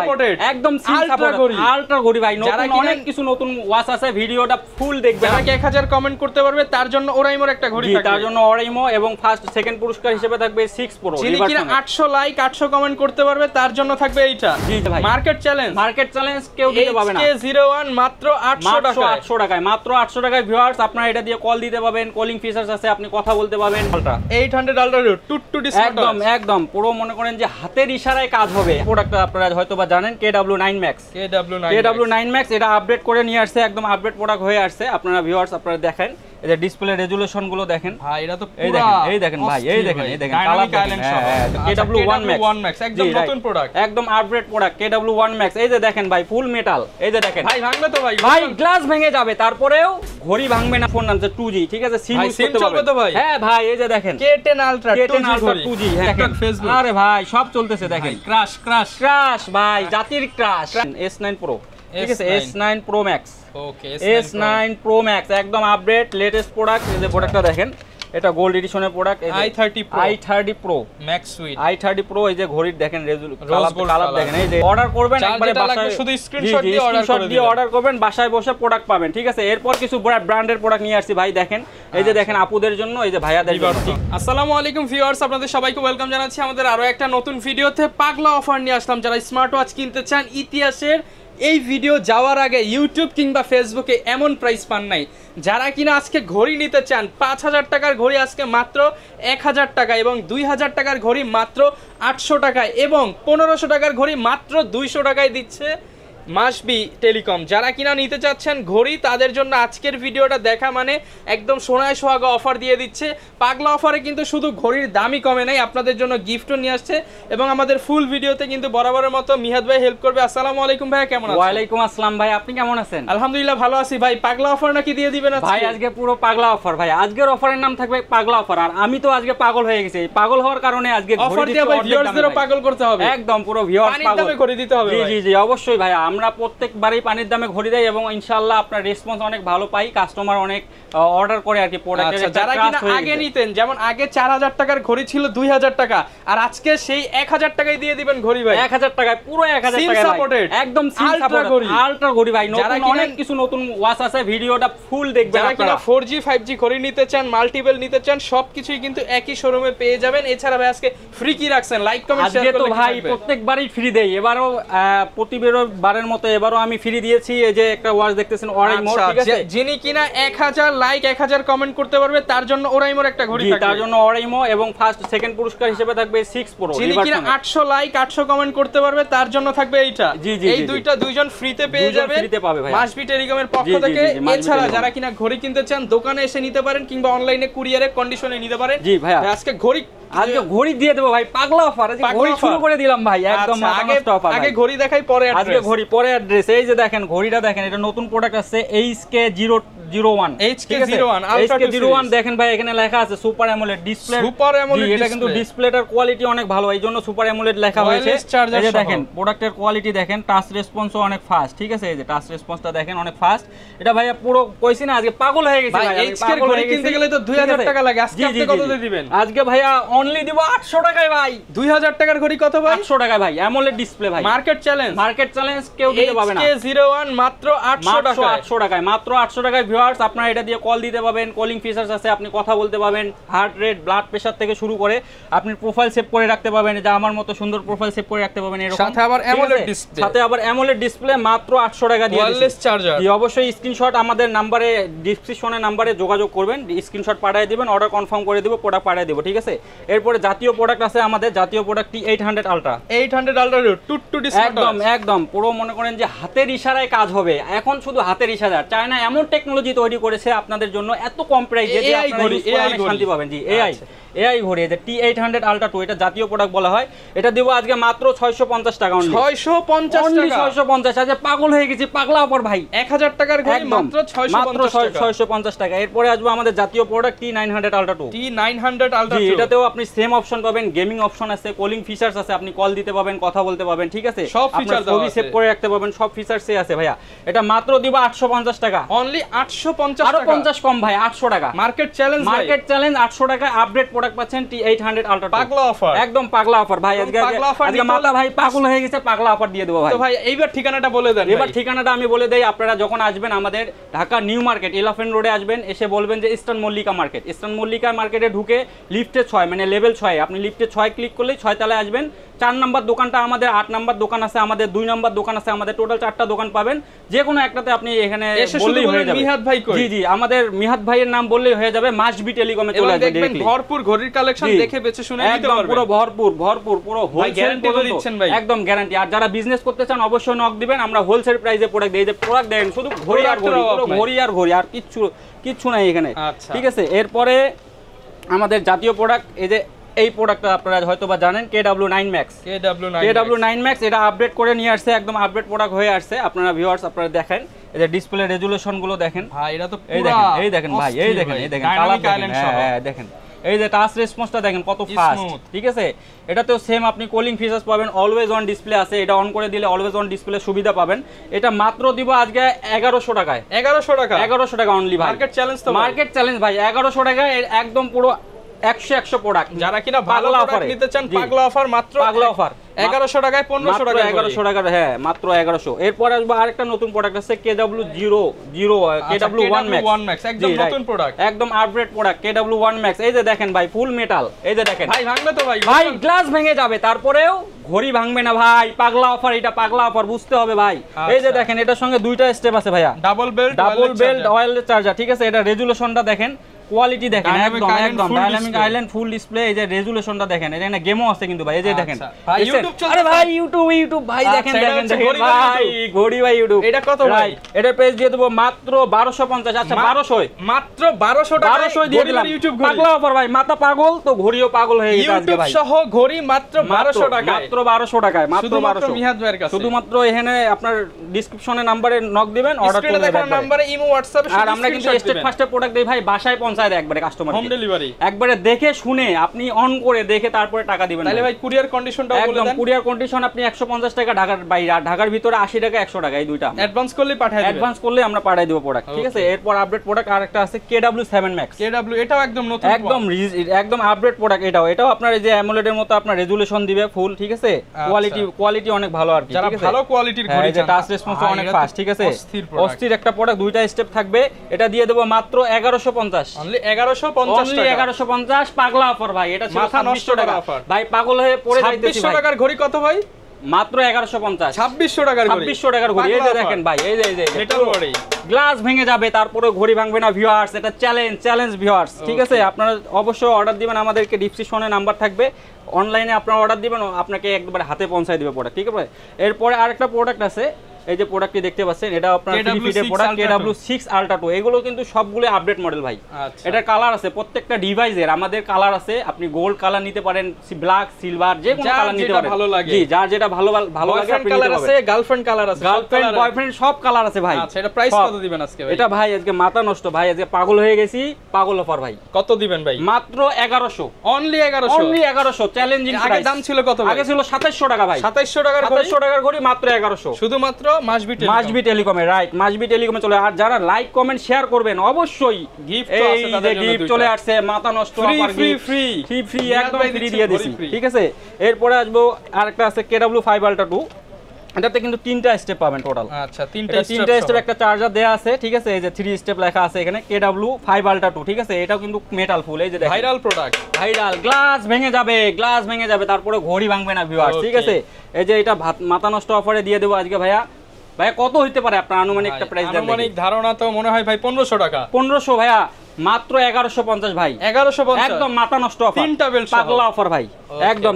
Supported একদম seal support ultra ঘড়ি ভাই। নতুন অনেক কিছু নতুন ওয়াচ আছে, ভিডিওটা ফুল দেখবেন। যারা 1000 কমেন্ট করতে পারবে তার জন্য ওরাইমোর একটা ঘড়ি থাকবে। তার জন্য ওরাইমো এবং ফার্স্ট সেকেন্ড পুরস্কার হিসেবে থাকবে 6 প্রো। যিনি কিনা 800 লাইক 800 কমেন্ট করতে পারবে তার জন্য থাকবে এইটা। জি ভাই, মার্কেট চ্যালেঞ্জ কেউ দিতে পারবে না। HK01 মাত্র 800 টাকায়, মাত্র 800 টাকায় ভিউয়ার্স আপনারা এটা দিয়ে কল দিতে পারবেন, কলিং ফিচারস আছে, আপনি কথা বলতে পারবেন। 800 আলট্রা টু ডিসপ্লে একদম পুরো মনে করেন যে হাতের ইশারায় কাজ হবে। প্রোডাক্টটা আপনারা হয়তোবা জানেন KW9 Max। KW9 Max এটা আপডেট করে নিয়ে আসছে, একদম আপডেট প্রোডাক্ট হয়ে আসছে। আপনারা ভিউয়ার্স আপনারা দেখেন, এই যে ডিসপ্লে রেজোলিউশন গুলো দেখেন ভাই, এটা তো এই দেখেন ভাই, এই দেখেন কালার দেখেন। KW1 Max একদম নতুন প্রোডাক্ট, একদম আপডেট প্রোডাক্ট KW1 Max। এই যে দেখেন ভাই, ফুল মেটাল। এই যে দেখেন ভাই, ভাঙবে তো ভাই, গ্লাস ভেঙে যাবে, তারপরেও ঘড়ি ভাঙবে না। ফোন নামছে 2G, ঠিক আছে, সিম ইউজ করতে পারবে তো ভাই। হ্যাঁ ভাই, এই যে দেখেন K10 Ultra 2G। হ্যাঁ দেখেন ফেসবুক, আরে ভাই সব চলতেছে দেখেন। ক্রাশ ভাই, জাতির ক্রাশ। S9 Pro, ঠিক আছে, S9 Pro Max। Okay, S9 Pro Max একদম আপডেট লেটেস্ট প্রোডাক্ট। এই যে প্রোডাক্টটা দেখেন, এটা গোল্ড এডিশনের product. i30 Pro Max Suite i30 Pro। এই যে ঘড়ির দেখেন কালার দেখেন। এই যে অর্ডার করবেন একবারে বাসায়, শুধু স্ক্রিনশট দিয়ে অর্ডার করবেন, বাসায় বসে প্রোডাক্ট পাবেন, ঠিক আছে। এরপর কিছু ব্র্যান্ডের প্রোডাক্ট নিয়ে আসছি ভাই, দেখেন। এই যে দেখেন আপুদের জন্য, এই যে ভাইয়াদের জন্য। আসসালামু আলাইকুম ভিউয়ার্স, আপনাদের সবাইকে ওয়েলকাম জানাচ্ছি আমাদের আরো একটা নতুন ভিডিওতে। পাগলা অফার নিয়ে আসলাম। যারা স্মার্ট ওয়াচ কিনতে চান, ইতিহাসের এই ভিডিও যাওয়ার আগে ইউটিউব কিংবা ফেসবুকে এমন প্রাইস পান নাই। যারা কিনা আজকে ঘড়ি নিতে চান, 5000 টাকার ঘড়ি আজকে মাত্র 1000 টাকা, এবং 2000 টাকার ঘড়ি মাত্র 800 টাকায়, এবং 1500 টাকার ঘড়ি মাত্র 200 টাকায় দিচ্ছে মাসবি টেলিকম। যারা কিনা নিতে চাচ্ছেন ঘড়ি, তাদের জন্য আজকের ভিডিওটা দেখা মানে একদম সোনায় সোহাগা অফার দিয়ে দিচ্ছে। পাগলা অফারে কিন্তু শুধু ঘড়ির দামই কমে নাই, আপনাদের জন্য গিফটও নিয়ে আসছে। এবং আমাদের ফুল ভিডিওতে কিন্তু বরাবরের মতো মিহাদ ভাই হেল্প করবে। আসসালামু আলাইকুম ভাই, কেমন আছেন? ওয়ালাইকুম আসসালাম ভাই, আপনি কেমন আছেন? আলহামদুলিল্লাহ ভালো আছি ভাই। পাগলা অফার নাকি দিয়ে দিবেন ভাই? আজকে পুরো পাগলা অফার ভাই। আজকের অফারের নাম থাকবে পাগলা অফার। আর আমি তো আজকে পাগল হয়ে গেছি। পাগল হওয়ার কারণে আজকে অফার দিয়ে ভাই ভিউয়ার্সদেরও পাগল করতে হবে। একদম পুরো ভিউয়ার্স পাগল, পানির দামে ঘড়ি দিতে হবে। জি অবশ্যই ভাই, আমরা প্রত্যেকবার পানির দামে ঘড়ি দেয় এবং ইনশাআল্লাহ আপনার রেসপন্স অনেক ভালো পাই। কাস্টমার অনেক অর্ডার করে আর কি প্রোডাক্টের। যারা কিনা আগে নিতেন, যেমন আগে 4000 টাকার ঘড়ি ছিল 2000 টাকা, আর আজকে সেই 1000 টাকায় দিয়ে দিবেন ঘড়ি ভাই। 1000 টাকায়, পুরো 1000 টাকায় সাপোর্টেড, একদম সিল সাপোর্ট আলট্রা ঘড়ি ভাই। নতুন অনেক কিছু নতুন ওয়াচ আছে, ভিডিওটা ফুল দেখবেন। যারা কিনা 4G 5G ঘড়ি নিতে চান, মাল্টিপল নিতে চান, সবকিছুই কিন্তু একই শোরুমে পেয়ে যাবেন। এছাড়া ভাই আজকে ফ্রি কি রাখছেন? লাইক কমেন্ট শেয়ার করলে ভাই প্রত্যেকবারই ফ্রি দেই। এবারও প্রতিবারের মতো এবারও আমি ফ্রি দিয়েছি। এই যে একটা ওয়াচ দেখতেছেন ওরাইমো, ঠিক আছে। যিনি কিনা 1000 লাইক 1000 কমেন্ট করতে পারবে তার জন্য ওরাইমোর একটা ঘড়ি থাকবে। তার জন্য ওরাইমো এবং ফার্স্ট সেকেন্ড পুরস্কার হিসেবে থাকবে 6 প্রো। যিনি কিনা 800 লাইক 800 কমেন্ট করতে পারবে তার জন্য থাকবে এইটা। এই দুইজন ফ্রিতে পেয়ে যাবেন মাসবি টেলিকমের পক্ষ থেকে। এছাড়া যারা কিনা ঘড়ি কিনতে চান, দোকানে এসে নিতে পারেন কিংবা অনলাইনে কুরিয়ারে কন্ডিশনে নিতে পারেন। জি ভাই, আজকে ঘড়ি দিয়ে দেবো ভাই, পাগলা অফার। ঘড়ি শুরু করে দিলাম ভাই, একদম আগে ঘড়ি দেখাই, পরে আজকে ঘড়ি পরে অ্যাড্রেস। এই যে দেখেন ঘড়িটা দেখেন, এটা নতুন প্রোডাক্ট আছে HK01। HK01 দেখেন ভাই, এখানে লেখা আছে সুপার অ্যামোলেড ডিসপ্লে। এটা কিন্তু ডিসপ্লেটার কোয়ালিটি অনেক ভালো, এই জন্য সুপার অ্যামোলেড লেখা হয়েছে। এই যে দেখেন প্রোডাক্টের কোয়ালিটি দেখেন, টাচ রেসপন্সও অনেক ফাস্ট, ঠিক আছে। এই যে টাচ রেসপন্সটা দেখেন অনেক ফাস্ট। এটা ভাইয়া পুরো কইছি না, আজকে পাগল হয়ে গেছি ভাই। HK ঘড়ি কিনতে গেলে তো 2000 টাকা লাগে, আজকে আপনি কত দিয়ে দিবেন? আজকে ভাইয়া অনলি দিব 800 টাকায় ভাই। 2000 টাকার ঘড়ি কত ভাই? 800 টাকায় ভাই, অ্যামোলেড ডিসপ্লে ভাই। মার্কেট চ্যালেঞ্জ কেউ দিতে পারবে না। HK01 মাত্র 800 টাকায়, মাত্র 800 টাকায় ভিউয়ার্স আপনারা এটা দিয়ে কল দিতে পারবেন, কলিং ফিচারস আছে, আপনি কথা বলতে পারবেন, হার্ট রেট, ব্লাড প্রেসার থেকে শুরু করে আপনি প্রোফাইল সেভ করে রাখতে পারবেন। যে আমার মতো সুন্দর প্রোফাইল সেভ করে রাখতে পারবেন এরকম। সাথে আবার অ্যামোলেড ডিসপ্লে মাত্র 800 টাকা দিয়ে ওয়্যারলেস চার্জার। অবশ্যই স্ক্রিনশট আমাদের নাম্বারে, ডেসক্রিপশনের নাম্বারে যোগাযোগ করবেন, স্ক্রিনশট পাঠিয়ে দিবেন, অর্ডার কনফার্ম করে দিব, প্রোডাক্ট পাঠিয়ে দেব, ঠিক আছে। এরপরে জাতীয় প্রোডাক্ট আছে আমাদের, জাতীয় product T800 ultra two display একদম পুরো মনে করেন যে হাতের ইশারায় কাজ হবে। এখন শুধু হাতের ইশারা, চায়না এমন টেকনোলজি তৈরি করেছে আপনাদের জন্য এত কম প্রাইসে যে আপনারা শান্তি পাবেন। জি এআই ঘড়ি, যে T800 আলট্রা 2, এটা জাতীয় প্রোডাক্ট বলা হয়। এটা দেব আজকে মাত্র 650 টাকা। 650 আজকে পাগল হয়ে গেছি, পাগলা অফার ভাই। 1000 টাকার ঘড়ি মাত্র 650 টাকা। এরপরে আসবে আমাদের জাতীয় product T900 ultra 2। T900 ultra 2 এটাতেও আপনি সেম অপশন পাবেন, গেমিং অপশন আছে, কলিং ফিচারস আছে, আপনি কল দিতে পাবেন, কথা বলতে পাবেন, ঠিক আছে, সব ফিচার দাও আছে, সেভ করে রাখতে পারবেন, সব ফিচারসই আছে ভাইয়া। এটা মাত্র দিব 850 টাকা, অনলি 850 টাকা, আরো 50 কম ভাই, 800 টাকা মার্কেট চ্যালেঞ্জ, 800 টাকা আপডেট প্রোডাক্ট পাচ্ছেন T800 আলট্রা, পাগলা অফার, একদম পাগলা অফার ভাই। আজকে মাথা ভাই পাগল হয়ে গেছে, পাগলা অফার দিয়ে দেব ভাই। তো ভাই এইবার ঠিকানাটা বলে দেন। এবার ঠিকানাটা আমি বলে দেই, আপনারা যখন আসবেন আমাদের ঢাকা নিউ মার্কেট এলিফ্যান্ট রোডে আসবেন, এসে বলবেন যে eastern Mallika market. Eastern Mallika মার্কেটে ঢুকে লিফটে 6 মানে লেভেল 6, আপনি লিফটে 6 ক্লিক করলেই 6 তলায় আসবেন। 4 নাম্বার দোকানটা আমাদের, 8 নাম্বার দোকান আছে আমাদের, 2 নাম্বার দোকান আছে আমাদের, টোটাল 4টা দোকান পাবেন। যে কোনো একটাতে আপনি এখানে বললেই হয়ে যাবে। মিহাদ ভাই কই? জি জি, আমাদের মিহাদ ভাইয়ের নাম বললেই হয়ে যাবে। মাসবি টেলিকমে চলে আসবেন, দেখবেন ভরপুর ঘড়ির কালেকশন দেখে বেছে শুনে নিতে পারবেন, পুরো ভরপুর পুরো হোলসেল গ্যারান্টি দিচ্ছেন ভাই, একদম গ্যারান্টি। আর যারা বিজনেস করতে চান অবশ্যই নক দিবেন, আমরা হোলসেল প্রাইসে প্রোডাক্ট দেই। যে প্রোডাক্ট দেন শুধু ঘড়ি আর ঘড়ি, পুরো ঘড়ি আর ঘড়ি, আর কিচ্ছু নাই এখানে, ঠিক আছে। এরপরে আমাদের জাতীয় প্রোডাক্ট, এই যে এই প্রোডাক্টটা আপনারা হয়তো বা জানেন, KW9 Max, KW9 Max এটা আপডেট করে নিয়ে আসছে, একদম আপডেট প্রোডাক্ট হয়ে আসছে। আপনারা ভিউয়ার্স আপনারা দেখেন, এই যে ডিসপ্লে রেজুলেশন গুলো দেখেন ভাই, এটা তো পুরো এই দেখেন ভাই, এই দেখেন কালার দেখেন, হ্যাঁ দেখেন, এই যে টাচ রেসপন্সটা দেখেন কত ফাস্ট, ঠিক আছে। এটাতেও সেম আপনি কলিং ফিচারস পাবেন, অলওয়েজ অন ডিসপ্লে আছে, এটা অন করে দিলে অলওয়েজ অন ডিসপ্লে সুবিধা পাবেন। এটা মাত্র দিব আজকে 1100 টাকায়, 1100 টাকা অনলি ভাই। মার্কেট চ্যালেঞ্জ তো, মার্কেট চ্যালেঞ্জ ভাই, 1100 টাকায় একদম পুরো 100 প্রোডাক্ট। যারা কিনা ভালো প্রোডাক্ট নিতে চান, পাগলা অফার, মাত্র পাগলা অফার 1100 টাকায়, 1500 টাকা, 1100 টাকা, হ্যাঁ মাত্র 1100। এরপর আসবে আরেকটা নতুন প্রোডাক্ট আছে, KW1 Max, একদম নতুন প্রোডাক্ট, একদম আপডেট প্রোডাক্ট, KW1 Max। এই যে দেখেন ভাই, ফুল মেটাল, এই যে দেখেন ভাই, ভাঙবে তো ভাই, ভাই গ্লাস ভেঙে যাবে, তারপরেও ঘড়ি ভাঙবে না ভাই। পাগলা অফার, এটা পাগলা অফার, বুঝতে হবে ভাই। এই যে দেখেন, এটার সঙ্গে দুইটা স্টেপ আছে ভাইয়া, ডাবল বেল্ট ওয়্যারলেস চার্জার, ঠিক আছে। এটা রেজুলেশনটা দেখেন, কোয়ালিটি দেখেন, একদম ডাইনামিক আইল্যান্ড ফুল ডিসপ্লে। এই যে রেজুলেশনটা দেখেন, এখানে গেমও আছে কিন্তু ভাই, এই যে দেখেন। আরে ভাই ইউটিউব ভাই, দেখেন ভাই, ঘড়ি ভাই ইউটিউব। এটা কত ভাই? এটা প্রাইস দিয়ে দেব মাত্র 1250। আচ্ছা 1200, মাত্র 1200 টাকা 1200 দিয়ে দিলাম। পাগলা অফার ভাই, মাথা পাগল তো ঘড়িও পাগল হয়ে গেছে আজকে ভাই। সহ ঘড়ি মাত্র 1200 টাকা, মাত্র 1200 টাকায়, মাত্র 1200 মিহাদ ভাইয়ের কাছে। শুধুমাত্র এখানে আপনার ডেসক্রিপশনে নম্বরে নক দিবেন, অর্ডার করে দেবেন নম্বরে, ইমো হোয়াটসঅ্যাপে। আর আমরা কিন্তু স্টেট ফার্স্টে প্রোডাক্ট দেই ভাই, বাসায় পৌঁছায় দেয় একবারে কাস্টমার, হোম ডেলিভারি, একবারে দেখে শুনে আপনি অন করে দেখে তারপরে টাকা দিবেন। তাহলে ভাই কুরিয়ার কন্ডিশনটাও বলে দেন। একদম কুরিয়ার কন্ডিশন আপনি 150 টাকা ঢাকার বাইরে, আর ঢাকার ভিতরে 80 টাকা 100 টাকা, এই দুইটা অ্যাডভান্স করলে পাঠিয়ে দিবেন, অ্যাডভান্স করলে আমরা পাঠিয়ে দেব প্রোডাক্ট, ঠিক আছে। এরপর আপডেট প্রোডাক্ট আরেকটা আছে, KW7 Max, এটাও একদম নতুন, একদম আপডেট প্রোডাক্ট। এটাও আপনার এই যে অ্যামোলেড এর মতো আপনার রেজুলেশন দিবে ফুল, ঠিক আছে। কোয়ালিটি অনেক ভালো আর কি, ঠিক আছে, ভালো কোয়ালিটির ঘড়ি, যে টাচ রেসপন্স অনেক ফাস্ট, ঠিক আছে। অস্থির একটা প্রোডাক্ট, দুইটা স্টেপ থাকবে। এটা দিয়ে দেব মাত্র 1150, অনলি 1150 পাগলা অফার ভাই। এটা ছিল 2600 টাকা ভাই, পাগল হয়ে পড়ে যাইতেছি ভাই। 2600 টাকার ঘড়ি কত ভাই? মাত্র 1150, 2600 টাকার ঘড়ি, 2600 টাকার ঘড়ি। এই যে দেখেন ভাই, এই যে মেটাল ঘড়ি, গ্লাস ভেঙে যাবে তারপরে ঘড়ি ভাঙবে না ভিউয়ার্স। এটা চ্যালেঞ্জ ভিউয়ার্স, ঠিক আছে। আপনারা অবশ্যই অর্ডার দিবেন, আমাদেরকে ডিসক্রিপশনে নাম্বার থাকবে, অনলাইনে আপনারা অর্ডার দিবেন, আপনাকে একবার হাতে পৌঁছায় দিবে প্রোডাক্ট, ঠিক আছে। এরপরে আরেকটা প্রোডাক্ট আছে, এই যে প্রোডাক্টটি দেখতে পাচ্ছেন, এটা আপনার ফ্রি ফিটের প্রোডাক্ট, KW6 Ultra 2। এগুলো কিন্তু সবগুলো আপডেট মডেল ভাই। এটা কালার আছে প্রত্যেকটা ডিভাইসের, আমাদের কালার আছে, আপনি গোল্ড কালার নিতে পারেন, ব্ল্যাক, সিলভার, যে কোনো কালার নিতে পারেন, জি যার যেটা ভালো লাগে আপনি নিতে পারেন। গার্লফ্রেন্ড কালার আছে, গার্লফ্রেন্ড বয়ফ্রেন্ড সব কালার আছে ভাই। আচ্ছা এটা প্রাইস কত দিবেন আজকে ভাই? এটা ভাই আজকে মাথা নষ্ট ভাই, আজকে পাগল হয়ে গেছি, পাগল অফার ভাই। কত দিবেন ভাই? মাত্র 1100, অনলি 1100, চ্যালেঞ্জিং প্রাইস। আগে দাম ছিল কত ভাই? আগে ছিল 2700 টাকা ভাই, 2700 টাকার ঘড়ি মাত্র 1100, শুধুমাত্র মাসবি টেলিকমে, রাইট, মাসবি টেলিকমে চলে। আর যারা লাইক কমেন্ট শেয়ার করবেন অবশ্যই গিফট আছে, তাদের জন্য গিফট চলে আসছে, মাথা নষ্ট অফার, ফ্রি একদম ফ্রি দিয়ে দিছি, ঠিক আছে। এরপরে আসবো আরেকটা আছে, KW5 Ultra 2। এটাতে কিন্তু 3টা স্টেপ পাবেন টোটাল। আচ্ছা 3টা স্টেপ, একটা চার্জার দেয়া আছে, ঠিক আছে। এই যে 3 স্টেপ লেখা আছে এখানে, KW5 Ultra 2, ঠিক আছে। এটাও কিন্তু মেটাল ফুল, এই যে দেখেন ভাইরাল প্রোডাক্ট, ভাইরাল। গ্লাস ভেঙে যাবে তারপরে ঘড়ি ভাঙবে না ভিউয়ার্স, ঠিক আছে। এই যে এটা মাথা নষ্ট অফারে দিয়ে দেব আজকে ভাইয়া। ভাই কত হইতে পারে আপনার আনুমানিক একটা প্রাইস দেন? আনুমানিক ধারণা তো মনে হয় ভাই 1500 টাকা। 1500 ভাইয়া, মাত্র 1150 ভাই, 1150 একদম মাথা নষ্ট অফার, 3টা বেল পাগলা অফার ভাই, একদম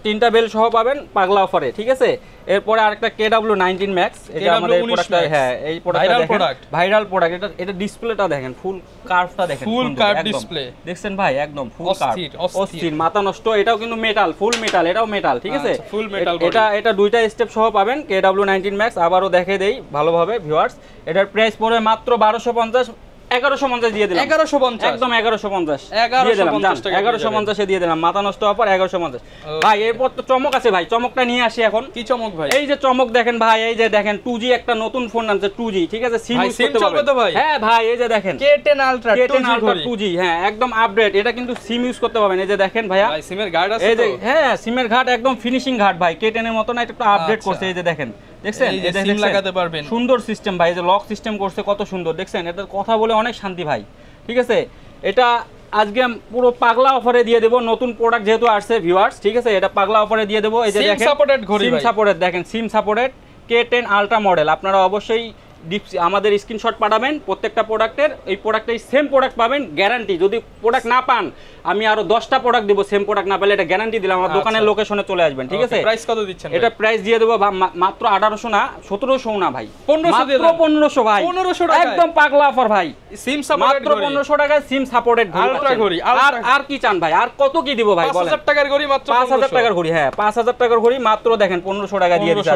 3টা বেল সহ পাবেন পাগলা অফারে, ঠিক আছে। এরপরে আরেকটা KW19 Max, এটা আমাদের প্রোডাক্টটা, হ্যাঁ এই প্রোডাক্টটা দেখেন, ভাইরাল প্রোডাক্ট। এটা ডিসপ্লেটা দেখেন, ফুল কার্ভটা দেখেন, ফুল কার্ভ ডিসপ্লে দেখছেন ভাই, একদম ফুল কার্ভ, অস্থির, মাথা নষ্ট। এটাও কিন্তু মেটাল, ফুল মেটাল, এটাও মেটাল, ঠিক আছে। ফুল মেটাল, এটা দুইটা স্টেপ সহ পাবেন, KW19 Max। আবারও দেখে দেই ভালোভাবে ভিউয়ার্স, এটার প্রাইস পড়ে মাত্র 1250, 1150 দিয়ে দিলাম। 1150 একদম 1150 দিয়ে দিলাম। 1150 এ দিয়ে দিলাম, মাথা নষ্ট অফার 1150। ভাই এরপর তো চমক আছে ভাই, চমকটা নিয়ে আসি এখন। কি চমক ভাই? এই যে চমক দেখেন ভাই, এই যে দেখেন 2G একটা নতুন ফোন নামছে 2G, ঠিক আছে? সিম ইউজ করতে পারবেন তো ভাই? হ্যাঁ ভাই, এই যে দেখেন K10 Ultra 2G, হ্যাঁ একদম আপডেট। এটা কিন্তু সিম ইউজ করতে পারবেন। এই যে দেখেন ভাইয়া, ভাই সিমের গার্ড আছে এই যে, তো? হ্যাঁ সিমের ঘাট একদম ফিনিশিং ঘাট ভাই, K10 এর মত না, একটু আপডেট করছে। এই যে দেখেন, দেখছেন? এই যে সিম লাগাতে পারবেন, সুন্দর সিস্টেম ভাই, এই যে লক সিস্টেম করছে কত সুন্দর, দেখছেন? এটা কথা বলে অনেক শান্তি ভাই, ঠিক আছে? এটা আজকে পুরো পাগলা অফারে দিয়ে দেব, নতুন প্রোডাক্ট যেহেতু আসছে ভিউয়ার্স, ঠিক আছে? এটা পাগলা অফারে দিয়ে দেব। এই যে দেখেন সিম সাপোর্টেড ঘড়ি, সিম সাপোর্টেড, দেখেন SIM supported K10 Ultra model. আপনারা অবশ্যই আমাদের স্ক্রিনশট পাঠাবেন প্রত্যেকটা প্রোডাক্টের, এই প্রোডাক্টেই সেম প্রোডাক্ট পাবেন গ্যারান্টি। যদি প্রোডাক্ট না পান আমি আরো 10টা প্রোডাক্ট দেব, সেম প্রোডাক্ট না পেলে এটা গ্যারান্টি দিলাম। আমার দোকানের লোকেশনে চলে আসবেন, ঠিক আছে? প্রাইস কত দিচ্ছেন? এটা প্রাইস দিয়ে দেব মাত্র 1800 না 1700 না ভাই, 1500 দিয়ে দেন। 1500 ভাই, 1500 টাকা একদম পাগলা অফার ভাই। সিম সাপোর্টেড মাত্র 1500 টাকায় সিম সাপোর্টেড আলট্রা ঘড়ি। আর কি চান ভাই? আর কত কি দিব ভাই বলেন? 5000 টাকার ঘড়ি মাত্র 5000 টাকার ঘড়ি, হ্যাঁ 5000 টাকার ঘড়ি মাত্র দেখেন 1500 টাকা দিয়ে দিচ্ছি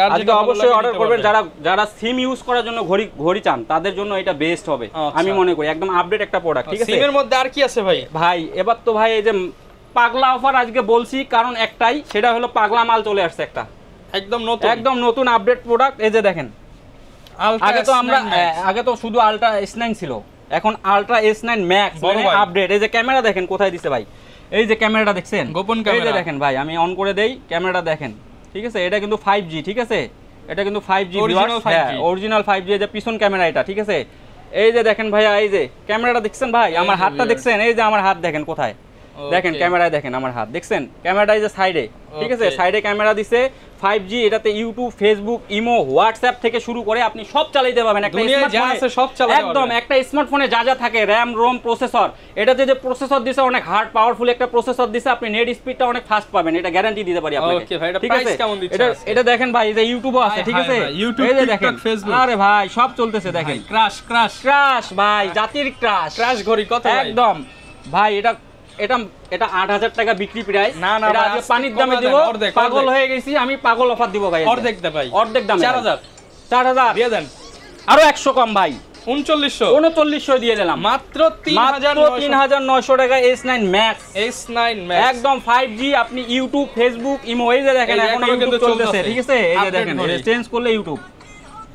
আজকে। অবশ্যই অর্ডার করবেন যারা সিম ইউজ করার জন্য ঘড়ি চান, তাদের জন্য এটা বেস্ট হবে আমি মনে করি। একদম আপডেট একটা প্রোডাক্ট, ঠিক আছে? সিমের মধ্যে আর কি আছে ভাই? ভাই এবার তো ভাই এই যে পাগলা অফার আজকে বলছি কারণ একটাই, সেটা হলো পাগলা মাল চলে আসছে একটা, একদম নতুন আপডেট প্রোডাক্ট। এই যে দেখেন, আগে তো শুধু আলট্রা S9 ছিল, এখন আলট্রা S9 Max মানে আপডেট। এই যে ক্যামেরা দেখেন কোথায় দিছে ভাই, এই যে ক্যামেরাটা দেখছেন, গোপন ক্যামেরা। এই যে দেখেন ভাই, আমি অন করে দেই, ক্যামেরাটা দেখেন, ঠিক আছে? এটা কিন্তু 5G, ঠিক আছে? এটা কিন্তু 5G, অরিজিনাল 5G। এই যে পিছন ক্যামেরা এটা, ঠিক আছে? এই যে দেখেন ভাইয়া, এই যে ক্যামেরাটা দেখছেন ভাই, আমার হাতটা দেখছেন? এই যে আমার হাত দেখেন কোথায়, দেখেন ক্যামেরায় দেখেন আমার হাত দেখছেন? ক্যামেরাটা এই যে সাইডে, ঠিক আছে? সাইডে ক্যামেরা দিছে 5G। এটাতে ইউটিউব, ফেসবুক, ইমো, হোয়াটসঅ্যাপ থেকে শুরু করে আপনি সব চালাতে পারবেন একটা স্মার্টফোনে। একদম একটা স্মার্টফোনে যা যা থাকে, র্যাম, রোম, প্রসেসর, এটাতে যে প্রসেসর দিছে অনেক হার্ড পাওয়ারফুল একটা প্রসেসর দিছে, আপনি নেট স্পিডটা অনেক ফাস্ট পাবেন, এটা গ্যারান্টি দিতে পারি আপনাকে, ঠিক আছে? এটা দেখেন ভাই, এই যে ইউটিউবও আছে, ঠিক আছে? এই যে দেখেন, আরে ভাই সব চলতেছে দেখেন। ক্রাশ ভাই, জাতির ক্রাশ ঘড়ি কত একদম ভাই? এটা 8000 টাকা বিক্রি প্রাইস। না না এটা আজকে পানির দামে দিব, পাগল হয়ে গেছি আমি, পাগল অফার দিব ভাই। অর্ধেক দামে 4000 দিয়ে দেন, আরো 100 কম ভাই, 3900 দিয়ে দিলাম মাত্র 3900 টাকা। S9 Max একদম 5G। আপনি ইউটিউব, ফেসবুক, ইমো, এই যে দেখেন এখন কিন্তু চলতেছে, ঠিক আছে? এই যে দেখেন চেঞ্জ করলে ইউটিউব,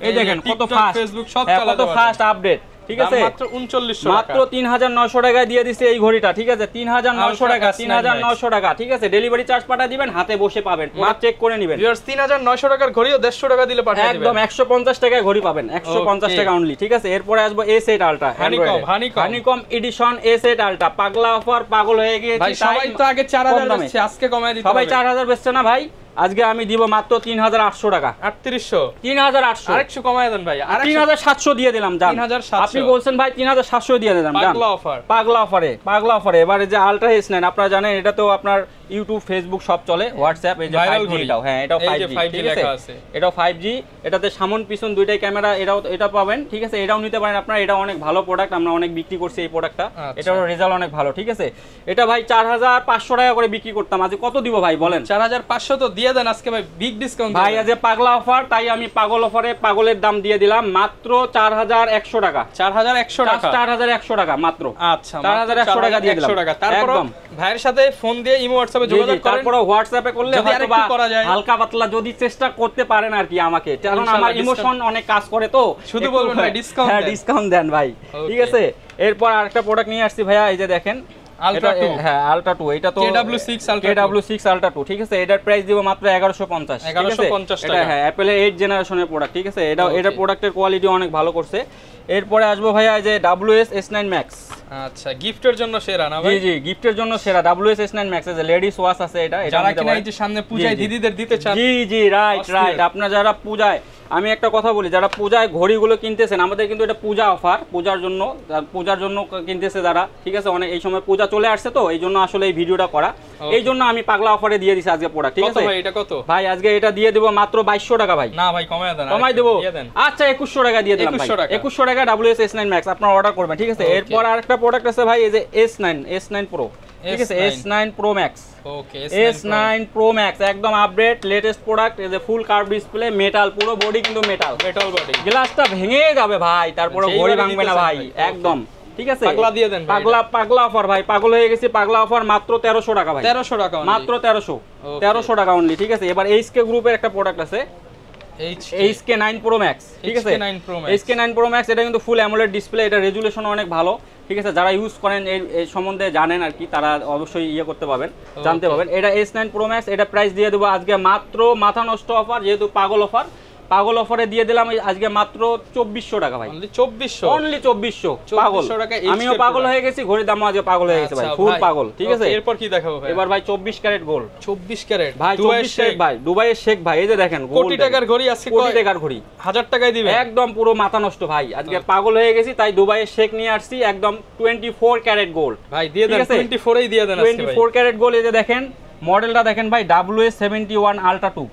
এই দেখেন কত ফাস্ট, ফেসবুক সব চালাতে পারবেন, কত ফাস্ট আপডেট, ঠিক আছে? মাত্র 3900 টাকায় দিয়ে দিছে এই ঘড়িটা, ঠিক আছে? 3900 টাকা, 3900 টাকা, ঠিক আছে? ডেলিভারি চার্জ পাঠা দিবেন, হাতে বসে পাবেন, মাত্র চেক করে নেবেন। ভিউয়ার্স 3900 টাকার ঘড়িও 150 টাকা দিলে পাঠিয়ে দিবেন, একদম 150 টাকায় ঘড়ি পাবেন, 150 টাকা অনলি, ঠিক আছে? এরপরে আসবো S8 Ultra, honeycomb edition S8 Ultra, পাগলা অফার, পাগল হয়ে গিয়েছে ভাই। সবাই তো আগে 4000 বেচছে, আজকে কমায় দিতে হবে। সবাই 4000 বেচছে না ভাই, আজকে আমি দিব মাত্র 3800 টাকা, 3800 আরেকটু কমায় দেন ভাই, 3700 দিয়ে দিলাম। জান আপনি বলছেন ভাই 3700 দিয়ে দিলাম, পাগলা অফারে। এবারে যে আলট্রা S9 আপনারা জানেন, এটা তো আপনার ইউটিউব, ফেসবুক সব চলে, হোয়াটসঅ্যাপ, এই যে 5G, এটাও হ্যাঁ এটাও 5G লেখা আছে, এটাও 5G। এটাতে সামন পিছন দুইটাই ক্যামেরা, এটা পাবেন, ঠিক আছে? এটাও নিতে পারেন আপনারা, এটা অনেক ভালো প্রোডাক্ট, আমরা অনেক বিক্রি করছি এই প্রোডাক্টটা, এটার রেজাল্ট অনেক ভালো, ঠিক আছে? এটা ভাই 4500 টাকা করে বিক্রি করতাম, আজকে কত দিব ভাই বলেন? 4500 তো দিয়ে দেন আজকে ভাই, বিগ ডিসকাউন্ট ভাই। আজকে পাগলা অফার, তাই আমি পাগল অফারে পাগলের দাম দিয়ে দিলাম মাত্র 4100 টাকা, 4100 টাকা মাত্র। আচ্ছা 4100 টাকা দিয়ে দিলাম। তারপর ভাইয়ের সাথে ফোন দিয়ে ইমো, হোয়াটসঅ্যাপে যোগাযোগ করেন, তারপর হোয়াটসঅ্যাপে করলে হয়তো করা যায়, হালকা পাতলা যদি চেষ্টা করতে পারেন আর কি আমাকে, কারণ আমার ইমোশন অনেক কাজ করে, তো শুধু বলবেন ভাই ডিসকাউন্ট, হ্যাঁ ডিসকাউন্ট দেন ভাই, ঠিক আছে? এরপর আরেকটা প্রোডাক্ট নিয়ে আসছি ভাইয়া, এই যে দেখেন Ultra 2, হ্যাঁ Ultra 2, এটা তো KW6 Ultra 2, ঠিক আছে? এটার প্রাইস দিব মাত্র 1150 টাকা। এটা হ্যাঁ অ্যাপলের 8 জেনারেশনের প্রোডাক্ট, ঠিক আছে? এটার প্রোডাক্টের কোয়ালিটি অনেক ভালো করছে। এরপরে আসবো ভাইয়া যে WS S9 Max, আচ্ছা গিফটের জন্য সেরা না ভাই? জি গিফটের জন্য সেরা WS S9 Max, এর লেডিস ওয়াচ আছে, এটা যারা কিনা এই যে সামনে পূজায় দিদিদের দিতে চান, জি রাইট। আপনারা যারা পূজায়, আমি একটা কথা বলি, যারা পূজায় ঘড়িগুলো কিনতেছেন, আমাদের কিন্তু এটা পূজা অফার, পূজার জন্য কিনতেছে যারা, ঠিক আছে? অনেক এই সময় পূজা চলে আসছে, তো এই জন্য আসলে এই ভিডিওটা করা, এই জন্য আমি পাগলা অফারে দিয়ে দিছি আজকে প্রোডাক্ট, ঠিক আছে? ভাই এটা কত ভাই? আজকে এটা দিয়ে দেব মাত্র 2200 টাকা ভাই। না ভাই কমায় দেব, আচ্ছা 2100 টাকা দিয়ে দিলাম ভাই, 2100 টাকা WS S9 Max আপনারা অর্ডার করবেন, ঠিক আছে? এরপর আরেকটা প্রোডাক্ট আছে ভাই, এই যে S9 Pro, ঠিক আছে S9 Pro Max। Okay S9 Pro Max একদম আপডেট লেটেস্ট প্রোডাক্ট, এই যে ফুল কার্ভ ডিসপ্লে, মেটাল, পুরো বডি কিন্তু মেটাল বডি, গ্লাসটা ভেঙে যাবে ভাই, তারপরে ঘড়ি ভাঙবে না ভাই একদম। ঠিক আছে পাগলা দিয়ে দেন ভাই, পাগলা অফার ভাই, পাগল হয়ে গেছি, পাগলা অফার মাত্র 1300 টাকা ভাই, 1300 টাকা মাত্র 1300 টাকা অনলি। ঠিক আছে এবার HK গ্রুপের একটা প্রোডাক্ট আছে HK9 Pro Max। ঠিক আছে HK9 Pro Max এটা কিন্তু ফুল অ্যামোলেড ডিসপ্লে, এটা রেজুলেশন অনেক ভালো। ঠিক আছে যারা ইউজ করেন এই সম্বন্ধে জানেন আর কি, তারা অবশ্যই ইয়ে করতে পারবেন, জানতে পারবেন। এটা S9 Pro Max, এটা প্রাইস দিয়ে দেবো আজকে মাত্র মাথা নষ্ট অফার, যেহেতু পাগল অফারে দিয়ে দিলাম আজকে মাত্র 2400 টাকা ভাই, অনলি 2400 পাগল। আমিও পাগল হয়ে গেছি, ঘড়ির দাম আজকে পাগল হয়ে গেছে ভাই, ফুল পাগল। ঠিক আছে এরপর কি দেখাবো ভাই? এবার ভাই 24 ক্যারেট গোল্ড, 24 ক্যারেট ভাই, 24 ক্যারেট ভাই, দুবাইয়ের শেখ ভাই, এই যে দেখেন কোটি টাকার ঘড়ি, আজকে কোটি টাকার ঘড়ি 1000 টাকায় দিবেন, একদম পুরো মাথা নষ্ট ভাই, আজকে পাগল হয়ে গেছি, তাই দুবাইয়ের শেখ নিয়ে আসছি, একদম 24 ক্যারেট গোল্ড ভাই দিয়ে দেন, 24 এই দিয়ে দেন আজকে ভাই, 24 ক্যারেট গোল্ড। এই যে দেখেন মডেলটা দেখেন ভাই, WS71 Ultra 2,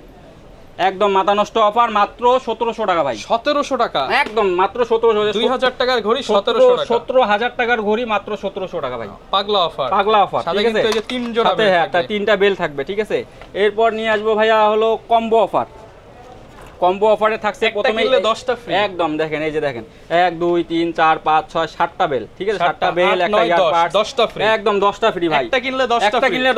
একদম মাথা নষ্ট অফার, মাত্র 1700 টাকা ভাই, 1700 টাকা একদম মাত্র 1700, 2000 টাকার ঘড়ি 1700 টাকা, 17000 টাকার ঘড়ি মাত্র 1700 টাকা ভাই, পাগলা অফার। ঠিক আছে এই যে 3 জোড়া বেল, হ্যাঁ তিনটা বেল থাকবে। ঠিক আছে এরপর নিয়ে আসবো ভাইয়া হলো কম্বো অফার। কম্বো অফারে থাকছে প্রথমে 10টা ফ্রি, একদম দেখেন, এই যে দেখেন 1 2 3 4 5 6 7টা বেল। ঠিক আছে 7টা বেল, একটা ইয়ার পার্টস, 10টা ফ্রি, একদম 10টা ফ্রি ভাই, একটা কিনলে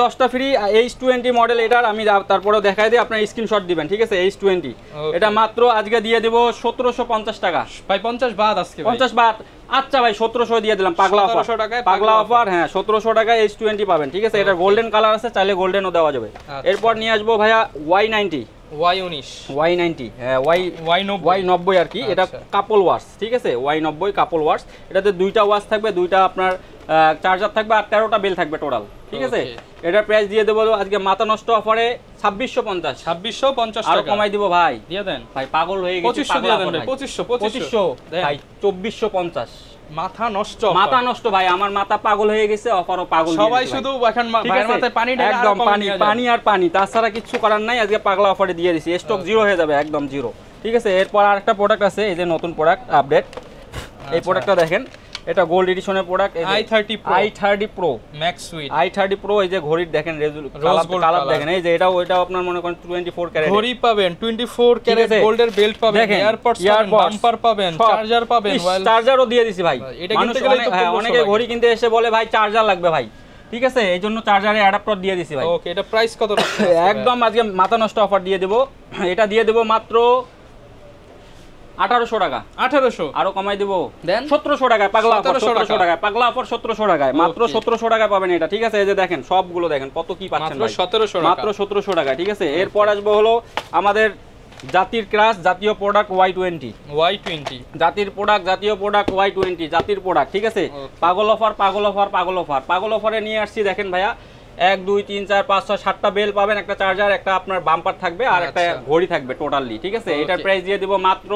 10টা ফ্রি। H20 মডেল এটার আমি তারপরেও দেখাই দিই, আপনারা স্ক্রিনশট দিবেন। ঠিক আছে H20 এটা মাত্র আজকে দিয়ে দেব 1750 টাকা ভাই, 50 বাদ আজকে ভাই, 50 বাদ। আচ্ছা ভাই 1700 দিয়ে দিলাম, পাগলা অফার, হ্যাঁ 1700 টাকায় H20 পাবেন। ঠিক আছে এটা গোল্ডেন কালার আছে, চাইলে গোল্ডেনও দেওয়া যাবে। এরপর নিয়ে আসবো ভাইয়া Y90, হ্যাঁ Y90 আর কি, এটা কাপল ওয়াশ। ঠিক আছে Y90 কাপল ওয়াশ, এটাতে দুইটা ওয়াশ থাকবে, দুইটা আপনার চার্জার থাকবে, আর 13টা বেল থাকবে টোটাল। ঠিক আছে এটার প্রাইস দিয়ে দেবো আজকে মাথা নষ্ট অফারে 2650 টাকা, আর কমাই দিব ভাই, দিয়ে দেন ভাই, পাগল হয়ে গেছি, 2500 দিয়ে দেন ভাই, 2500 ভাই, 2450 মাথা নষ্ট ভাই, আমার মাথা পাগল হয়ে গেছে, অফারও পাগল, সবাই শুধু এখন ভাইয়ের মাথায় পানি ঢেলে, একদম পানি আর পানি, তাছাড়া কিছু করার নাই, আজকে পাগলা অফারে দিয়ে দিছি, স্টক জিরো হয়ে যাবে, একদম জিরো। ঠিক আছে এরপর আরেকটা প্রোডাক্ট আছে, এই যে নতুন প্রোডাক্ট আপডেট, এই প্রোডাক্টটা দেখেন, এটা গোল্ড এডিশনের product, i30 Pro Max Suite, i30 Pro। এই যে ঘড়ির দেখেন কালার দেখেন, এই যে এটাও আপনার মনে করেন 24 ক্যারেট ঘড়ি পাবেন, 24 ক্যারেট গোল্ডের বেল্ট পাবেন, এয়ারপডস পাবেন, বাম্পার পাবেন, চার্জার পাবেন, চার্জারও দিয়ে দিছি ভাই। মানুষ অনেকে ঘড়ি কিনতে এসে বলে ভাই চার্জার লাগবে ভাই, ঠিক আছে এই জন্য চার্জারে অ্যাডাপ্টার দিয়ে দিছি ভাই। ওকে এটা প্রাইস কত রাখছেন? একদম আজকে মাথা নষ্ট অফার দিয়ে দেব, এটা দিয়ে দেব মাত্র 1800 টাকা, 1800 আরো কমাই দেব, দেন 1700 টাকায়, পাগলা অফার 1700 টাকায়, পাগলা অফার 1700 টাকায়, মাত্র 1700 টাকায় পাবেন এটা। ঠিক আছে এই যে দেখেন সবগুলো দেখেন কত কি পাচ্ছেন ভাই, মাত্র 1700 টাকা। ঠিক আছে এরপর আসবো হলো আমাদের জাতির ক্রাশ, জাতীয় প্রোডাক্ট Y20, জাতির প্রোডাক্ট, জাতীয় প্রোডাক্ট Y20, জাতির প্রোডাক্ট। ঠিক আছে পাগল অফার, পাগল অফার, পাগল অফার, পাগল অফারে নিয়ে আসছি দেখেন ভাইয়া, 1 2 3 4 5 6 7টা বেল পাবেন, একটা চার্জার, একটা আপনার বাম্পার থাকবে, আর একটা ঘড়ি থাকবে টোটালি। ঠিক আছে এটার প্রাইস দিয়ে দিব মাত্র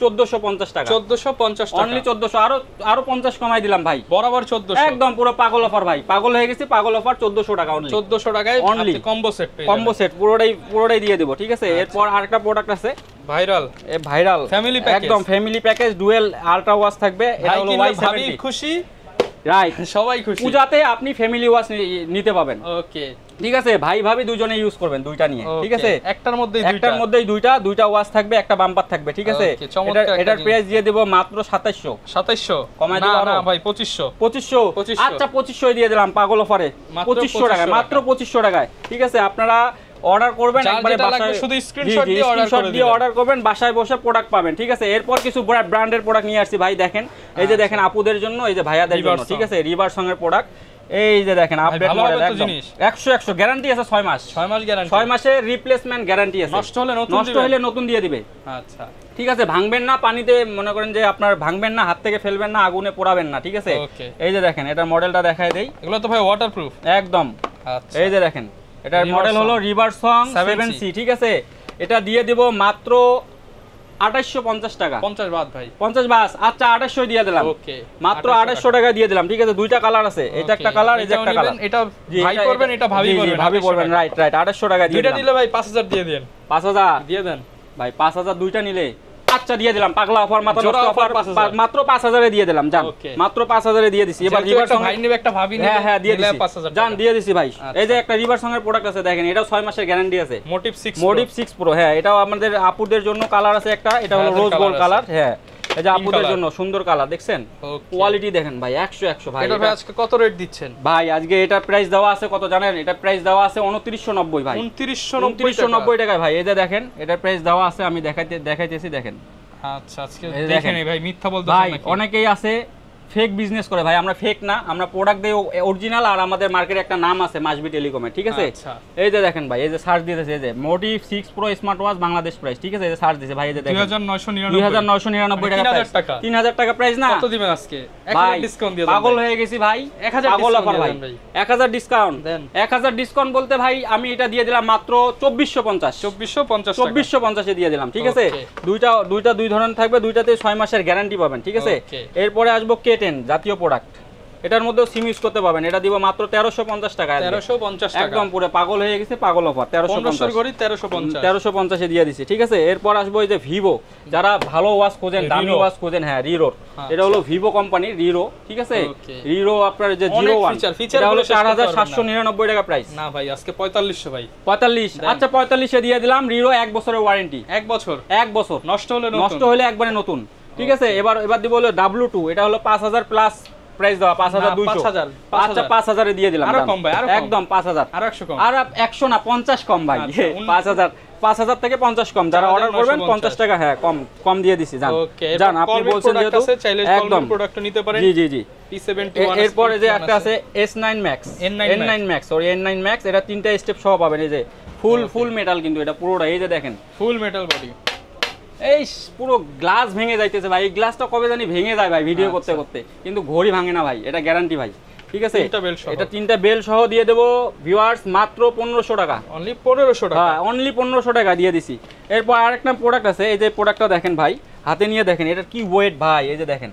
1450 টাকা, 1450 টাকা, অনলি 1400, আরো 50 কমাই দিলাম ভাই, বরাবর 1400, একদম পুরো পাগল অফার ভাই, পাগল হয়ে গেছি, পাগল অফার 1400 টাকা, অনলি 1400 টাকায় অনলি কম্বো সেট পুরোটাই দিয়ে দেব। ঠিক আছে এরপর আরেকটা প্রোডাক্ট আছে ভাইরাল ফ্যামিলি প্যাকেজ, একদম family package, dual ultra watch থাকবে, এটা হলো Y70, খুশি রাইট, সবাই খুশি, পূজাতে আপনি ফ্যামিলি ওয়াচ নিতে পাবেন। ওকে ঠিক আছে ভাই ভাবি দুজনে ইউজ করবেন দুইটা নিয়ে। ঠিক আছে একটার মধ্যেই দুইটা ওয়াচ থাকবে, একটা বাম্পার থাকবে। ঠিক আছে এটার প্রাইস দিয়ে দেব মাত্র 2700 কমাই দেব না ভাই, 2500 আচ্ছা 2500 দিয়ে দিলাম পাগল অফারে, 2500 টাকা, মাত্র 2500 টাকায়। ঠিক আছে আপনারা অর্ডার করবেন, একবারে বাসায় শুধু স্ক্রিনশট দিয়ে অর্ডার করবেন, বাসায় বসে প্রোডাক্ট পাবেন। ঠিক আছে এরপর কিছু ব্র্যান্ডের প্রোডাক্ট নিয়ে আসছি ভাই, দেখেন এই যে দেখেন আপুদের জন্য, এই যে ভাইয়াদের জন্য। ঠিক আছে রিভার সঙ্গের প্রোডাক্ট, এই যে দেখেন আপডেট মডেল, একদম 100 গ্যারান্টি আছে, 6 মাস গ্যারান্টি, 6 মাসের রিপ্লেসমেন্ট গ্যারান্টি আছে, নষ্ট হলে নতুন দিয়ে দিবে। আচ্ছা ঠিক আছে ভাঙবেন না, পানিতে মনে করেন যে আপনার ভাঙবেন না, হাত থেকে ফেলবেন না, আগুনে পোড়াবেন না। ঠিক আছে এই যে দেখেন এটার মডেলটা দেখায় দেই, এগুলো তো ভাই ওয়াটারপ্রুফ একদম। আচ্ছা এই যে দেখেন এটার মডেল হলো রিভারসং 7C। ঠিক আছে এটা দিয়ে দেব মাত্র 2850 টাকা, 50 বাদ ভাই, 50 বাস, আচ্ছা 2800 দিয়ে দিলাম। ওকে মাত্র 2800 টাকা দিয়ে দিলাম। ঠিক আছে দুইটা কালার আছে, এটা একটা কালার, এই যে একটা কালার, এটা ভাই করবেন, এটা ভাবি করবেন, রাইট 2800 টাকা দিয়ে দিলাম। দুইটা নিলে ভাই 5000 দিয়ে দেন, 5000 দিয়ে দেন ভাই, 5000 দুইটা নিলে 5টা দিয়ে দিলাম পাগলা অফার মাত্র 5000 এ দিয়ে দিলাম জান মাত্র 5000 এ দিয়ে দিছি এবার রিভার সং ভাই নেবে একটা ভাবি নেবে হ্যাঁ দিয়ে দিছি 5000 জান দিয়ে দিছি ভাই এই যে একটা রিভার সং এর প্রোডাক্ট আছে দেখেন এটাও 6 মাসের গ্যারান্টি আছে মোটিভ 6 প্রো হ্যাঁ এটাও আমাদের আপুদের জন্য কালার আছে একটা এটা হলো রোজ গোল্ড কালার হ্যাঁ এই যে আপুদের জন্য সুন্দর কালার দেখছেন কোয়ালিটি দেখেন ভাই 100 ভাই এটা ভাই আজকে কত রেট দিচ্ছেন ভাই আজকে এটা প্রাইস দেওয়া আছে কত জানেন এটা প্রাইস দেওয়া আছে 2990 ভাই 2990 টাকায় ভাই এই যে দেখেন এটা প্রাইস দেওয়া আছে আমি দেখাইতেছি দেখেন আচ্ছা আজকে দেখেন ভাই মিথ্যা বলতেছেন নাকি ভাই অনেকেই আছে ফেক বিজনেস করে ভাই আমরা ফেক না আমরা প্রোডাক্ট দেই অরিজিনাল আর আমাদের মার্কেটে একটা নাম আছে মাসবি টেলিকমে ঠিক আছে এই যে দেখেন ভাই এই যে সার্চ দিতেছে এই যে motive 6 pro smart watch Bangladesh price ঠিক আছে এই যে সার্চ দিতেছে ভাই এই যে দেখেন 2999 টাকা 3000 টাকা প্রাইস না কত দিবেন আজকে 1000 ডিসকাউন্ট দিয়ে দেন পাগল হয়ে গেছি ভাই 1000 পাগল অফার ভাই 1000 ডিসকাউন্ট 1000 ডিসকাউন্ট বলতে ভাই আমি এটা দিয়ে দিলাম মাত্র 2450 এ দিয়ে দিলাম ঠিক আছে দুইটা দুই ধরনের থাকবে দুইটাতে 6 মাসের গ্যারান্টি পাবেন ঠিক আছে এরপরে আসবো K10 জাতীয় প্রোডাক্ট এটার মধ্যেও সিম ইউজ করতে পাবেন এটা দিব মাত্র 1350 টাকা 1350 টাকা একদম পুরো পাগল হয়ে গেছে পাগল অফার 1350 গরি 1350 এ দিয়ে দিছি ঠিক আছে এরপর আসবো এই যে ভিভো যারা ভালো ওয়াচ খোঁজেন দামি ওয়াচ খোঁজেন হ্যাঁ রিরো এটা হলো ভিভো কোম্পানি রিরো ঠিক আছে রিরো আপনার যে 01 এটা হলো 4799 টাকা প্রাইস না ভাই আজকে 4500 ভাই 45 আচ্ছা 45 এ দিয়ে দিলাম রিরো 1 বছরের ওয়ারেন্টি 1 বছর নষ্ট হলে একবারে নতুন ঠিক আছে এবার দিব হলো W2 এটা হলো 5000 প্লাস প্রাইস দাও 5200 আচ্ছা 5000 এ দিয়ে দিলাম আরো কম ভাই একদম 5000 আর 100 কম আর 100 না 50 কম ভাই 5000 থেকে 50 কম যারা অর্ডার করবেন 50 টাকা হ্যাঁ কম দিয়ে দিছি জান আপনি বলছেন যেহেতু একদম প্রোডাক্ট নিতে পারেন জি P71 এরপর এই যে একটা আছে S9 Max N9 Max sorry N9 Max এটা তিনটা স্টেপ সহ পাবেন এই যে ফুল মেটাল কিন্তু এটা পুরোটা এই যে দেখেন ফুল মেটাল বডি এই পুরো গ্লাস ভেঙে যাইতেছে ভাই এই গ্লাসটা কবে জানি ভেঙে যায় ভাই ভিডিও করতে করতে কিন্তু ঘড়ি ভাঙে না ভাই এটা গ্যারান্টি ভাই ঠিক আছে এটা তিনটা বেল সহ দিয়ে দেব ভিউয়ার্স মাত্র 1500 টাকা অনলি 1500 টাকা হ্যাঁ অনলি 1500 টাকা দিয়ে দিছি এরপর আরেকটা প্রোডাক্ট আছে এই যে প্রোডাক্টটা দেখেন ভাই হাতে নিয়ে দেখেন এটা কি ওয়েট ভাই এই যে দেখেন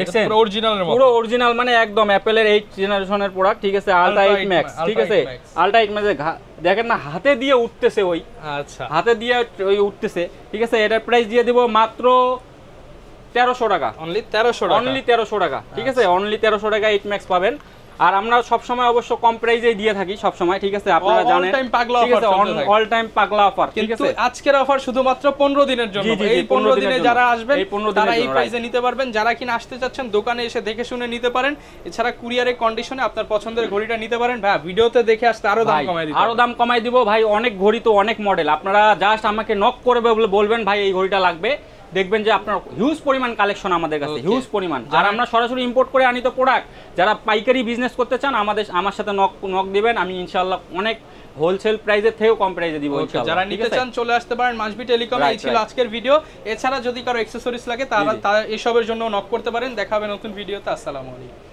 এটা পুরো অরিজিনালের মতো পুরো অরিজিনাল মানে একদম অ্যাপলের 8 জেনারেশনের প্রোডাক্ট ঠিক আছে আলট্রা 8 ম্যাক্স ঠিক আছে আলট্রা 8 ম্যাক্স দেখেন না হাতে দিয়ে উঠতেছে ওই আচ্ছা হাতে দিয়ে ওই উঠতেছে ঠিক আছে এটার প্রাইস দিয়ে দেব মাত্র 1300 টাকা অনলি 1300 টাকা ঠিক আছে অনলি 1300 টাকা 8 ম্যাক্স পাবেন আর আমরা সব সময় অবশ্য কম প্রাইসেই দিয়ে থাকি সব সময় ঠিক আছে আপনারা জানেন ঠিক আছে অল টাইম পাগলা অফার ঠিক আছে আজকের অফার শুধুমাত্র 15 দিনের জন্য এই 15 দিনে যারা আসবেন তারা এই প্রাইসে নিতে পারবেন যারা কিনা আসতে যাচ্ছেন দোকানে এসে দেখে শুনে নিতে পারেন এছাড়া কুরিয়ারের কন্ডিশনে আপনার পছন্দের ঘড়িটা নিতে পারেন ভাই ভিডিওতে দেখে আসতে আরো দাম কমাই দিব ভাই অনেক ঘড়ি তো অনেক মডেল আপনারা জাস্ট আমাকে নক করবে বলবেন ভাই এই ঘড়িটা লাগবে দেখবেন যে আপনার হিউজ পরিমাণ কালেকশন আমাদের কাছে হিউজ পরিমাণ আর আমরা সরাসরি ইম্পোর্ট করে আনি তো প্রোডাক্ট যারা পাইকারি বিজনেস করতে চান আমার সাথে নক দিবেন আমি ইনশাআল্লাহ অনেক হোলসেল প্রাইসের থেকেও কম প্রাইসে দিব ইনশাআল্লাহ যারা নিতে চান চলে আসতে পারেন মাসবি টেলিকমে এই ছিল আজকের ভিডিও এছাড়া যদি কারো অ্যাকসেসরিজ লাগে তারা এসবের জন্য নক করতে পারেন দেখা হবে নতুন ভিডিওতে আসসালামু আলাইকুম